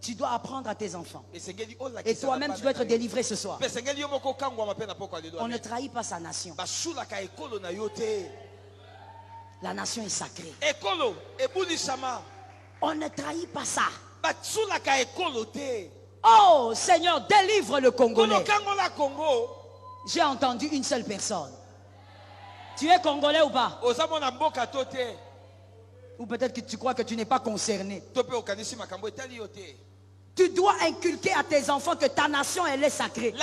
Tu dois apprendre à tes enfants. Et toi-même, tu dois être délivré ce soir. On ne trahit pas sa nation. La nation est sacrée. On ne trahit pas ça. Oh Seigneur, délivre le Congolais. J'ai entendu une seule personne. Tu es Congolais ou pas? Ou peut-être que tu crois que tu n'es pas concerné. Tu dois inculquer à tes enfants que ta nation, elle est sacrée.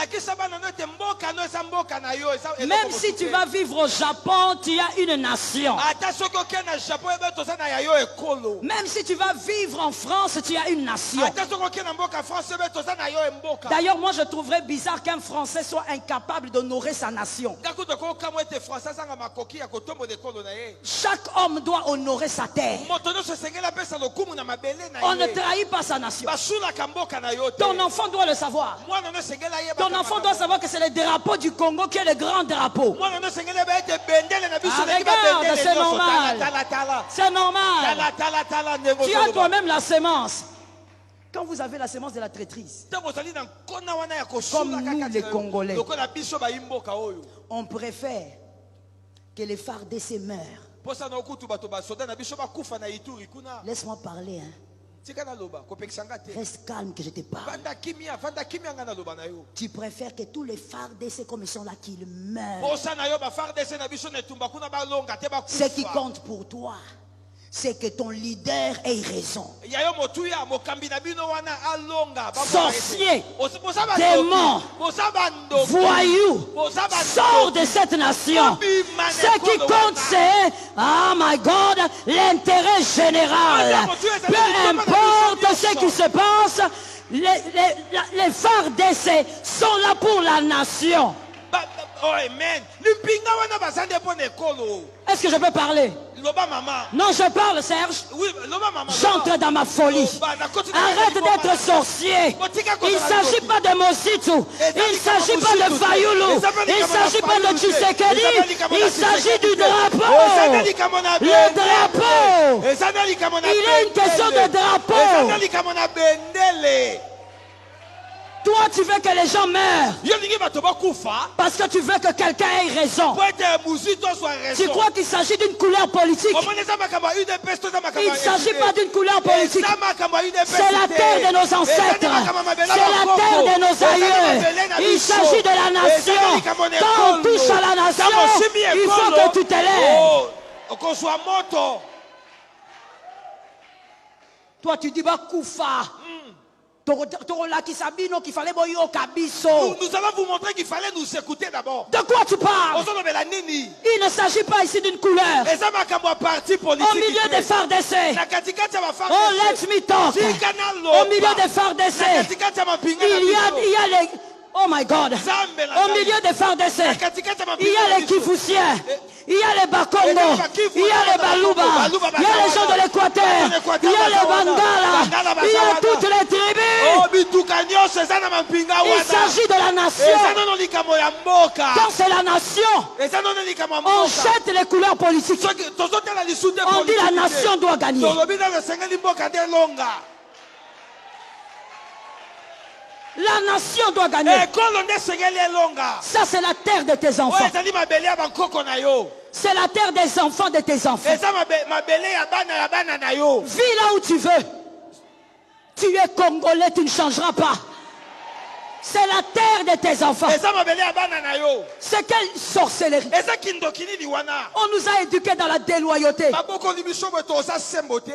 Même si tu vas vivre au Japon, tu as une nation. Même si tu vas vivre en France, tu as une nation. D'ailleurs, moi je trouverais bizarre qu'un Français soit incapable d'honorer sa nation. Chaque homme doit honorer sa terre. On ne trahit pas sa nation. Ton enfant doit le savoir. Ton enfant doit savoir que c'est le drapeau du Congo qui est le grand drapeau. Ah, regarde, c'est normal. C'est normal. Tu as toi-même la sémence. Quand vous avez la sémence de la traîtrise, comme nous les Congolais, on préfère que les FARDC meurent. Laisse-moi parler, hein. Reste calme que je te parle. Tu préfères que tous les FARDC comme ils sont là qu'ils meurent. Ce qui compte pour toi, c'est que ton leader ait raison. Sorcier, démon, voyou, sors de cette nation. Ce qui compte, c'est, oh my God, l'intérêt général. Peu importe ce qui se passe, les FARDC sont là pour la nation. Est-ce que je peux parler? Non, je parle, Serge. J'entre dans ma folie. Arrête d'être sorcier. Il ne s'agit pas de Mositu. Il ne s'agit pas de Fayoulou. Il ne s'agit pas de Tshisekedi. Il s'agit du drapeau. Le drapeau. Il est une question de drapeau. Toi, tu veux que les gens meurent parce que tu veux que quelqu'un ait raison. Tu crois qu'il s'agit d'une couleur politique? Il ne s'agit pas d'une couleur politique. C'est la terre de nos ancêtres. C'est la terre de nos aïeux. Il s'agit de la nation. Quand on touche à la nation, il faut que tu te lèves. Toi, tu dis, bah, Koufa. Nous allons vous montrer qu'il fallait nous écouter d'abord. De quoi tu parles? Il ne s'agit pas ici d'une couleur. Au milieu des FARDC. Oh, let me talk. Au milieu des FARDC. Il y a les... Oh my God. Au milieu des FARDC. Il y a les Kivusiens. Il y a les Bakongo, il y a les Baluba, il y a les gens de l'Équateur, il y a les Bangala, il y a toutes les tribus. Il s'agit de la nation. Quand c'est la nation, on jette les couleurs politiques. On dit la nation doit gagner. La nation doit gagner. Ça, c'est la terre de tes enfants. C'est la terre des enfants de tes enfants. Vis là où tu veux. Tu es Congolais, tu ne changeras pas. C'est la terre de tes enfants. C'est quelle sorcellerie? On nous a éduqués dans la déloyauté.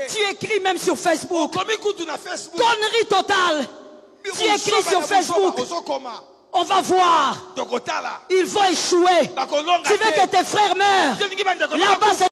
Tu écris même sur Facebook. Connerie totale. Tu écris sur Facebook, on va voir. Ils vont échouer. Tu veux que tes frères meurent. Là-bas,